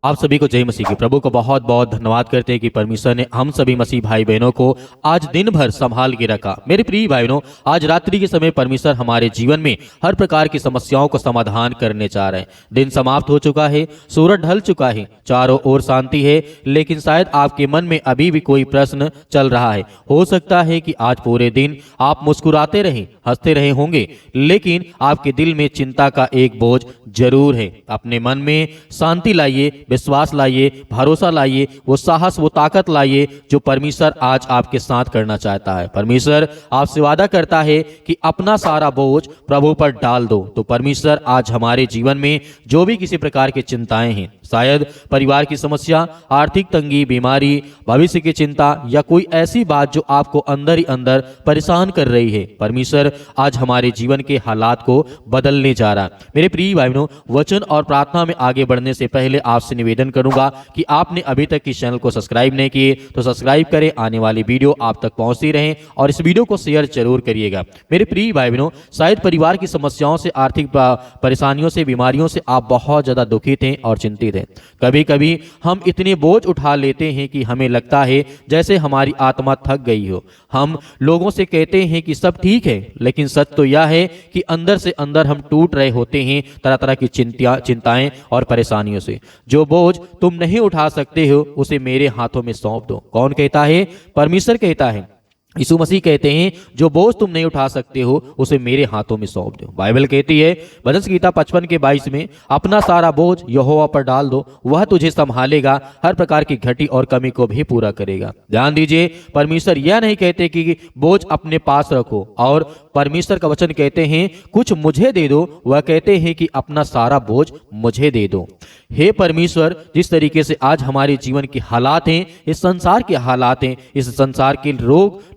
आप सभी को जय मसीह की। प्रभु को बहुत बहुत धन्यवाद करते हैं कि परमेश्वर ने हम सभी मसीह भाई बहनों को आज दिन भर संभाल के रखा। मेरे प्रिय भाई बहनों, आज रात्रि के समय परमेश्वर हमारे जीवन में हर प्रकार की समस्याओं को समाधान करने जा रहे हैं। दिन समाप्त हो चुका है, सूरज ढल चुका है, चारों ओर शांति है, लेकिन शायद आपके मन में अभी भी कोई प्रश्न चल रहा है। हो सकता है कि आज पूरे दिन आप मुस्कुराते रहे, हंसते रहे होंगे, लेकिन आपके दिल में चिंता का एक बोझ जरूर है। अपने मन में शांति लाइए, विश्वास लाइए, भरोसा लाइए, वो साहस, वो ताकत लाइए जो परमेश्वर आज आपके साथ करना चाहता है। परमेश्वर आपसे वादा करता है कि अपना सारा बोझ प्रभु पर डाल दो। तो परमेश्वर आज हमारे जीवन में जो भी किसी प्रकार की चिंताएं हैं, शायद परिवार की समस्या, आर्थिक तंगी, बीमारी, भविष्य की चिंता या कोई ऐसी बात जो आपको अंदर ही अंदर परेशान कर रही है, परमेश्वर आज हमारे जीवन के हालात को बदलने जा रहा है। मेरे प्रिय भाई बहनों, वचन और प्रार्थना में आगे बढ़ने से पहले आपसे निवेदन करूंगा कि आपने अभी तक इस चैनल को सब्सक्राइब नहीं किए तो सब्सक्राइब करें, आने वाली वीडियो आप तक पहुंचती रहें और इस वीडियो को शेयर जरूर करिएगा। मेरे प्रिय भाई बहनों, शायद परिवार की समस्याओं से, आर्थिक परेशानियों से, बीमारियों से आप बहुत ज्यादा दुखित हैं और चिंतित हैं। कभी कभी हम इतने बोझ उठा लेते हैं कि हमें लगता है जैसे हमारी आत्मा थक गई हो। हम लोगों से कहते हैं कि सब ठीक है, लेकिन सच तो यह है कि अंदर से अंदर हम टूट रहे होते हैं तरह तरह की चिंताएं और परेशानियों से। जो बोझ तुम नहीं उठा सकते हो उसे मेरे हाथों में सौंप दो। कौन कहता है? परमेश्वर कहता है। यीशु मसीह कहते हैं जो बोझ तुम नहीं उठा सकते हो उसे मेरे हाथों में सौंप दो। बाइबल कहती है भजन संहिता 55 के 22 में, अपना सारा बोझ यहोवा पर डाल दो, वह तुझे संभालेगा, हर प्रकार की घटी और कमी को भी पूरा करेगा। ध्यान दीजिए, परमेश्वर यह नहीं कहते कि बोझ अपने पास रखो, और परमेश्वर का वचन कहते हैं कुछ मुझे दे दो, वह कहते हैं कि अपना सारा बोझ मुझे दे दो। हे परमेश्वर, जिस तरीके से आज हमारे जीवन के हालात हैं, इस संसार के हालात हैं, इस संसार के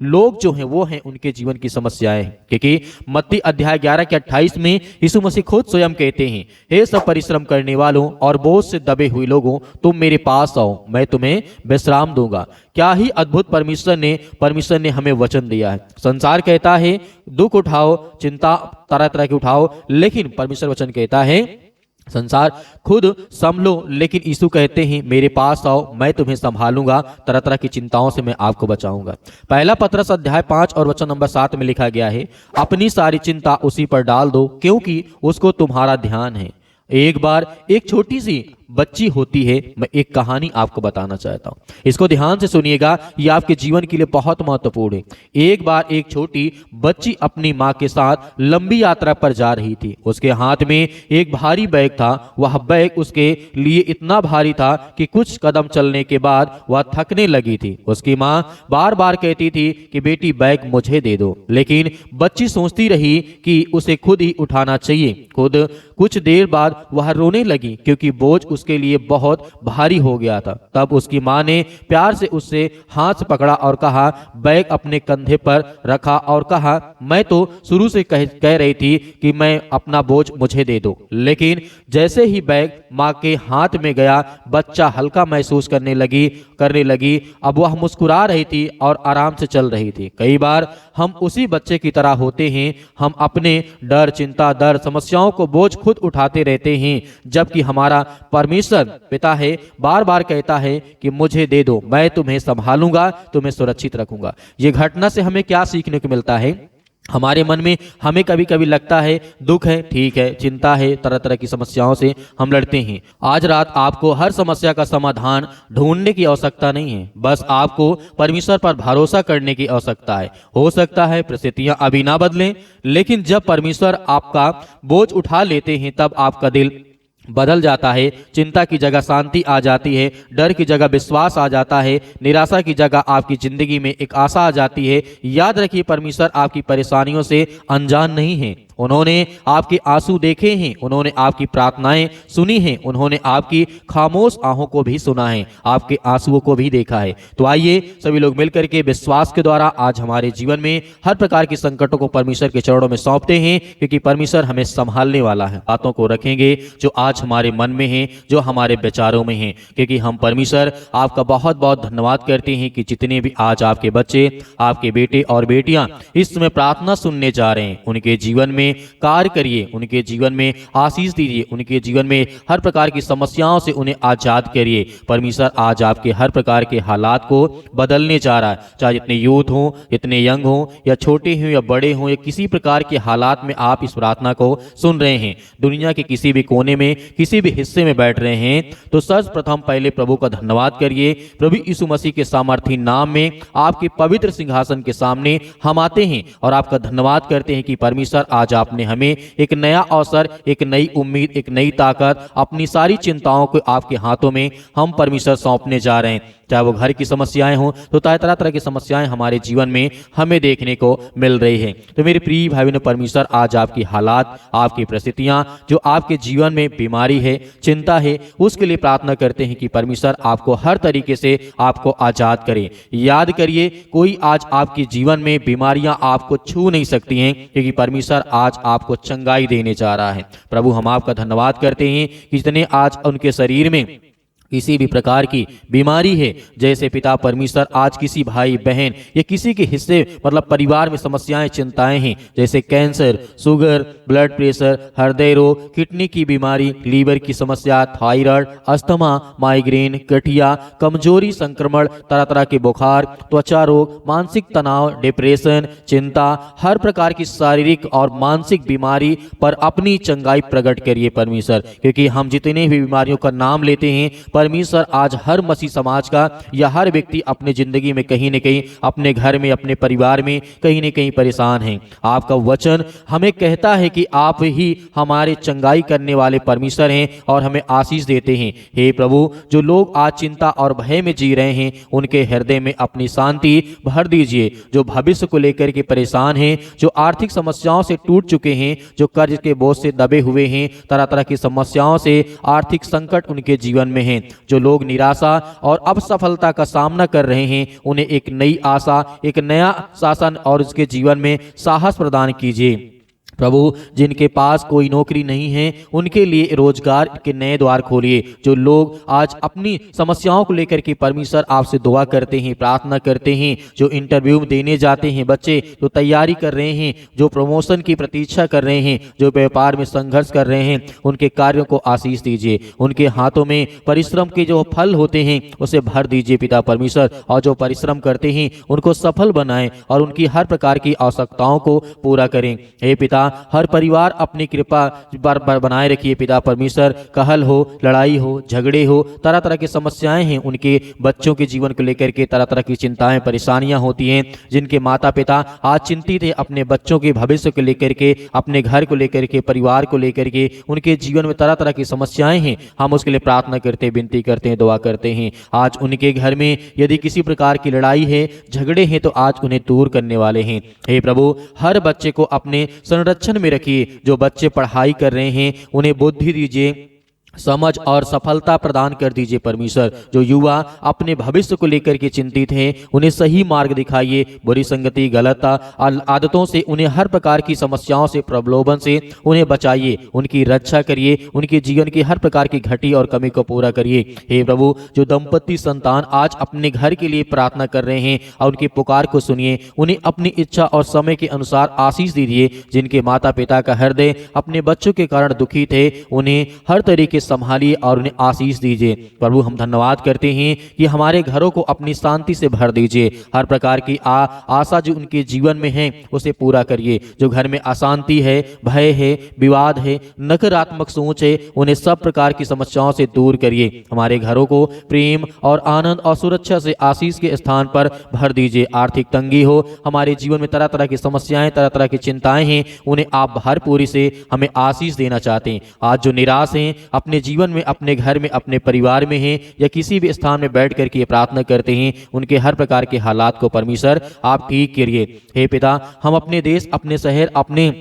लोग जो हैं वो हैं, उनके जीवन की समस्याएं हैं। क्योंकि मत्ती अध्याय 11 के 28 में यीशु मसीह खुद स्वयं कहते हैं, हे सब परिश्रम करने वालों और बोझ से दबे हुए लोगों, तुम मेरे पास आओ, मैं तुम्हें विश्राम दूंगा। क्या ही अद्भुत परमेश्वर ने हमें वचन दिया है। संसार कहता है दुख उठाओ, चिंता तरह तरह की उठाओ, लेकिन परमेश्वर वचन कहता है संसार खुद संभलो, लेकिन यीशु कहते हैं मेरे पास आओ, मैं तुम्हें संभालूंगा, तरह तरह की चिंताओं से मैं आपको बचाऊंगा। पहला पत्रस अध्याय 5 और वचन नंबर 7 में लिखा गया है, अपनी सारी चिंता उसी पर डाल दो क्योंकि उसको तुम्हारा ध्यान है। एक बार एक छोटी सी बच्ची होती है। मैं एक कहानी आपको बताना चाहता हूं, इसको ध्यान से सुनिएगा, यह आपके जीवन के लिए बहुत महत्वपूर्ण है। एक बार एक छोटी बच्ची अपनी मां के साथ लंबी यात्रा पर जा रही थी। उसके हाथ में एक भारी बैग था। वह बैग उसके लिए इतना भारी था कि कुछ कदम चलने के बाद वह थकने लगी थी। उसकी मां बार बार कहती थी कि बेटी बैग मुझे दे दो, लेकिन बच्ची सोचती रही कि उसे खुद ही उठाना चाहिए। खुद कुछ देर बाद वह रोने लगी क्योंकि बोझ उसके लिए बहुत भारी हो गया था। तब उसकी मां ने प्यार से उससे हाथ से पकड़ा और कहा, बैग अपने कंधे पर रखा और कहा, मैं तो शुरू से कह रही थी कि मैं अपना बोझ मुझे दे दो। लेकिन जैसे ही बैग मां के हाथ में गया, बच्चा हल्का महसूस करने लगी। अब वह मुस्कुरा रही थी और आराम से चल रही थी। कई बार हम उसी बच्चे की तरह होते हैं। हम अपने डर, चिंता, दर्द, समस्याओं को बोझ खुद उठाते रहते हैं, जबकि हमारा परमेश्वर पिता है बार बार कहता है कि मुझे दे दो, मैं तुम्हें संभालूंगा, तुम्हें सुरक्षित रखूंगा। ये घटना से हमें क्या सीखने को मिलता है? हमारे मन में हमें कभी कभी लगता है दुख है, ठीक है, चिंता है, तरह तरह की समस्याओं से हम लड़ते हैं। आज रात आपको हर समस्या का समाधान ढूंढने की आवश्यकता नहीं है, बस आपको परमेश्वर पर भरोसा करने की आवश्यकता है। हो सकता है परिस्थितियां अभी ना बदलें, लेकिन जब परमेश्वर आपका बोझ उठा लेते हैं तब आपका दिल बदल जाता है। चिंता की जगह शांति आ जाती है, डर की जगह विश्वास आ जाता है, निराशा की जगह आपकी जिंदगी में एक आशा आ जाती है। याद रखिए, परमेश्वर आपकी परेशानियों से अनजान नहीं है। उन्होंने आपके आंसू देखे हैं, उन्होंने आपकी प्रार्थनाएं सुनी हैं, उन्होंने आपकी खामोश आंखों को भी सुना है, आपके आंसुओं को भी देखा है। तो आइए सभी लोग मिलकर के विश्वास के द्वारा आज हमारे जीवन में हर प्रकार के संकटों को परमेश्वर के चरणों में सौंपते हैं, क्योंकि परमेश्वर हमें संभालने वाला है। बातों को रखेंगे जो आज हमारे मन में है, जो हमारे विचारों में है, क्योंकि हम परमेश्वर आपका बहुत बहुत धन्यवाद करते हैं कि जितने भी आज आपके बच्चे, आपके बेटे और बेटियां इस समय प्रार्थना सुनने जा रहे हैं, उनके जीवन में में कार्य करिए, उनके जीवन में आशीष दीजिए, उनके जीवन में हर प्रकार की समस्याओं से उन्हें आजाद करिए। परमेश्वर आज आपके हर प्रकार के हालात को बदलने जा रहा है, चाहे जितने यूथ हों, जितने यंग हों, या छोटे हों या बड़े हों, या किसी प्रकार के हालात में आप इस प्रार्थना को सुन रहे हैं, दुनिया के किसी भी कोने में, किसी भी हिस्से में बैठ रहे हैं, तो सर्वप्रथम पहले प्रभु का धन्यवाद करिए। प्रभु यीशु मसीह के सामर्थी नाम में आपके पवित्र सिंहासन के सामने हम आते हैं और आपका धन्यवाद करते हैं कि परमेश्वर आज आपने हमें एक नया अवसर, एक नई उम्मीद, एक नई ताकत, अपनी सारी चिंताओं को आपके हाथों में हम परमेश्वर सौंपने जा रहे हैं। चाहे वो घर की समस्याएं हों, तो तरह तरह की समस्याएं हमारे जीवन में हमें देखने को मिल रही है। तो मेरे प्रिय भाई बहनों, परमेश्वर आज आपकी हालात, आपकी परिस्थितियां, जो आपके जीवन में बीमारी है, चिंता है, उसके लिए प्रार्थना करते हैं कि परमेश्वर आपको हर तरीके से आपको आजाद करे। याद करिए, कोई आज आपके जीवन में बीमारियां आपको छू नहीं सकती हैं, क्योंकि परमेश्वर आज आपको चंगाई देने जा रहा है। प्रभु, हम आपका धन्यवाद करते हैं कि जितने आज उनके शरीर में किसी भी प्रकार की बीमारी है, जैसे पिता परमेश्वर आज किसी भाई बहन या किसी के हिस्से मतलब परिवार में समस्याएं, चिंताएं हैं, जैसे कैंसर, शुगर, ब्लड प्रेशर, हृदय रोग, किडनी की बीमारी, लीवर की समस्या, थायराइड, अस्थमा, माइग्रेन, गठिया, कमजोरी, संक्रमण, तरह तरह के बुखार, त्वचा रोग, मानसिक तनाव, डिप्रेशन, चिंता, हर प्रकार की शारीरिक और मानसिक बीमारी पर अपनी चंगाई प्रकट करिए परमेश्वर, क्योंकि हम जितने भी बीमारियों का नाम लेते हैं परमेश्वर, आज हर मसीह समाज का या हर व्यक्ति अपने जिंदगी में कहीं न कहीं, अपने घर में, अपने परिवार में कहीं न कहीं परेशान है। आपका वचन हमें कहता है कि आप ही हमारे चंगाई करने वाले परमेश्वर हैं और हमें आशीष देते हैं। हे प्रभु, जो लोग आज चिंता और भय में जी रहे हैं, उनके हृदय में अपनी शांति भर दीजिए। जो भविष्य को लेकर के परेशान हैं, जो आर्थिक समस्याओं से टूट चुके हैं, जो कर्ज के बोझ से दबे हुए हैं, तरह तरह की समस्याओं से, आर्थिक संकट उनके जीवन में है, जो लोग निराशा और असफलता का सामना कर रहे हैं, उन्हें एक नई आशा, एक नया शासन और उसके जीवन में साहस प्रदान कीजिए। प्रभु, जिनके पास कोई नौकरी नहीं है, उनके लिए रोजगार के नए द्वार खोलिए। जो लोग आज अपनी समस्याओं को लेकर के परमेश्वर आपसे दुआ करते हैं, प्रार्थना करते हैं, जो इंटरव्यू देने जाते हैं, बच्चे जो तैयारी कर रहे हैं, जो प्रमोशन की प्रतीक्षा कर रहे हैं, जो व्यापार में संघर्ष कर रहे हैं, उनके कार्यों को आशीष दीजिए। उनके हाथों में परिश्रम के जो फल होते हैं उसे भर दीजिए पिता परमेश्वर, और जो परिश्रम करते हैं उनको सफल बनाएं और उनकी हर प्रकार की आवश्यकताओं को पूरा करें। हे पिता, हर परिवार अपनी कृपा बनाए रखिए पिता परमेश्वर। कहल हो, लड़ाई हो, झगड़े हो, तरह तरह की समस्याएं हैं, उनके बच्चों के जीवन को लेकर के तरह तरह की चिंताएं, परेशानियां होती हैं। जिनके माता पिता आज चिंतित हैं अपने बच्चों के भविष्य को लेकर के, अपने घर को लेकर के, परिवार को लेकर के, उनके जीवन में तरह तरह की समस्याएं हैं, हम उसके लिए प्रार्थना करते हैं, विनती करते हैं, दुआ करते हैं। आज उनके घर में यदि किसी प्रकार की लड़ाई है, झगड़े हैं, तो आज उन्हें दूर करने वाले हैं। हे प्रभु, हर बच्चे को अपने संरक्षण में रखिए। जो बच्चे पढ़ाई कर रहे हैं उन्हें बुद्धि दीजिए, समझ और सफलता प्रदान कर दीजिए परमेश्वर। जो युवा अपने भविष्य को लेकर के चिंतित हैं, उन्हें सही मार्ग दिखाइए। बुरी संगति, गलत आदतों से, उन्हें हर प्रकार की समस्याओं से, प्रलोभन से उन्हें बचाइए, उनकी रक्षा करिए, उनके जीवन की हर प्रकार की घटी और कमी को पूरा करिए। हे प्रभु, जो दंपति संतान आज अपने घर के लिए प्रार्थना कर रहे हैं और उनकी पुकार को सुनिए, उन्हें अपनी इच्छा और समय के अनुसार आशीष दीजिए। जिनके माता पिता का हृदय अपने बच्चों के कारण दुखी थे, उन्हें हर तरीके संभालिए और उन्हें आशीष दीजिए। प्रभु, हम धन्यवाद करते हैं कि हमारे घरों को अपनी शांति से भर दीजिए। हर प्रकार की आशा जो उनके जीवन में है उसे पूरा करिए। जो घर में अशांति है, भय है, विवाद है, नकारात्मक सोच है, उन्हें सब प्रकार की समस्याओं से दूर करिए। हमारे घरों को प्रेम और आनंद और सुरक्षा से आशीष के स्थान पर भर दीजिए। आर्थिक तंगी हो, हमारे जीवन में तरह तरह की समस्याएं, तरह तरह की चिंताएं हैं, उन्हें आप भरपूरी से हमें आशीष देना चाहते हैं। आज जो निराश हैं, अपने जीवन में, अपने घर में, अपने परिवार में हैं, या किसी भी स्थान में बैठ करके प्रार्थना करते हैं, उनके हर प्रकार के हालात को परमेश्वर आप ठीक करिए। हे पिता, हम अपने देश, अपने शहर, अपने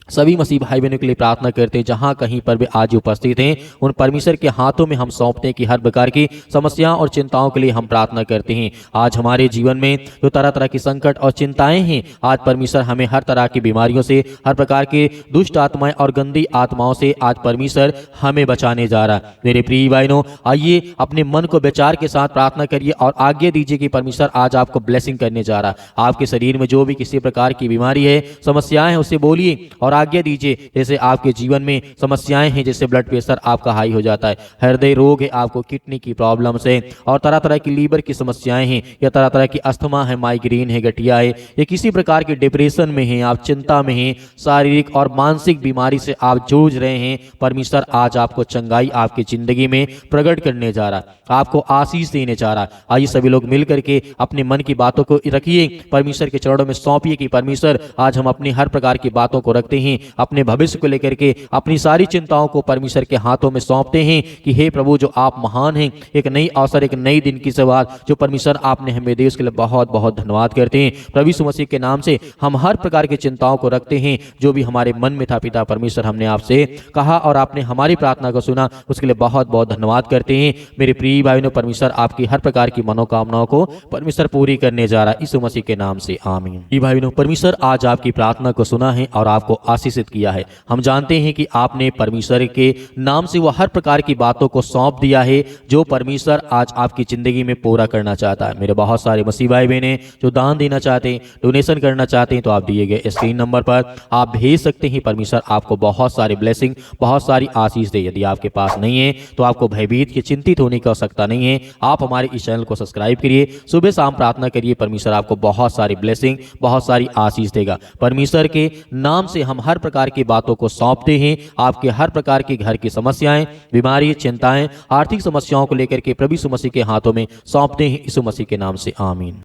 सभी मसीह भाई बहनों के लिए प्रार्थना करते हैं, जहां कहीं पर भी आज उपस्थित हैं, उन परमेश्वर के हाथों में हम सौंपते हैं कि हर प्रकार की समस्याओं और चिंताओं के लिए हम प्रार्थना करते हैं। आज हमारे जीवन में जो तरह तरह की संकट और चिंताएं हैं, आज परमेश्वर हमें हर तरह की बीमारियों से, हर प्रकार के दुष्ट आत्माएं और गंदी आत्माओं से आज परमेश्वर हमें बचाने जा रहा है। मेरे प्रिय बहनों, आइए अपने मन को विचार के साथ प्रार्थना करिए और आज्ञा दीजिए कि परमेश्वर आज आपको ब्लेसिंग करने जा रहा है। आपके शरीर में जो भी किसी प्रकार की बीमारी है, समस्याएं हैं, उससे बोलिए और आज्ञा दीजिए, जैसे आपके जीवन में समस्याएं हैं, जैसे ब्लड प्रेशर आपका हाई हो जाता है, हृदय रोग है, आपको किडनी की प्रॉब्लम से, और तरह तरह की लीवर की समस्याएं हैं, या तरह तरह की अस्थमा है, माइग्रेन है, गठिया है, या किसी प्रकार के डिप्रेशन में हैं, आप चिंता में हैं, शारीरिक और मानसिक बीमारी से आप जूझ रहे हैं, परमेश्वर आज आपको चंगाई आपकी जिंदगी में प्रकट करने जा रहा है, आपको आशीष देने जा रहा है। आइए सभी लोग मिल करके अपने मन की बातों को रखिए, परमेश्वर के चरणों में सौंपिए कि परमेश्वर आज हम अपनी हर प्रकार की बातों को रखते हैं, अपने भविष्य को लेकर के अपनी सारी चिंताओं को परमेश्वर के हाथों में सौंपते हैं कि हे प्रभु, जो आप महान हैं, एक नई अवसर, एक नई दिन की शुरुआत जो परमेश्वर आपने हमें दी, उसके लिए बहुत बहुत धन्यवाद करते हैं। प्रभु यीशु मसीह के नाम से हम हर प्रकार की चिंताओं को रखते हैं, जो भी हमारे मन में था पिता परमेश्वर, हमने आपसे कहा और आपने हमारी प्रार्थना को सुना, उसके लिए बहुत बहुत धन्यवाद करते हैं। मेरे प्रिय भाई ने परमेश्वर आपकी हर प्रकार की मनोकामनाओं को परमेश्वर पूरी करने जा रहा है, यीशु मसीह के नाम से आमीन। प्रिय भाई ने परमेश्वर आज आपकी प्रार्थना को सुना है और आपको आशीषित किया है। हम जानते हैं कि आपने परमेश्वर के नाम से वो हर प्रकार की बातों को सौंप दिया है जो परमेश्वर आज आपकी जिंदगी में पूरा करना चाहता है। मेरे बहुत सारे मसीह भाई बहने जो दान देना चाहते हैं, डोनेशन करना चाहते हैं, तो आप दिए गए स्क्रीन नंबर पर आप भेज सकते हैं। परमेश्वर आपको बहुत सारी ब्लेसिंग, बहुत सारी आशीष दे। यदि आपके पास नहीं है तो आपको भयभीत की चिंतित होने की आवश्यकता नहीं है। आप हमारे इस चैनल को सब्सक्राइब करिए, सुबह शाम प्रार्थना करिए, परमेश्वर आपको बहुत सारी ब्लेसिंग, बहुत सारी आशीष देगा। परमेश्वर के नाम से हम हर प्रकार की बातों को सौंपते हैं। आपके हर प्रकार की घर की समस्याएं, बीमारी, चिंताएं, आर्थिक समस्याओं को लेकर के प्रभु यीशु मसीह के हाथों में सौंपते हैं, यीशु मसीह के नाम से आमीन।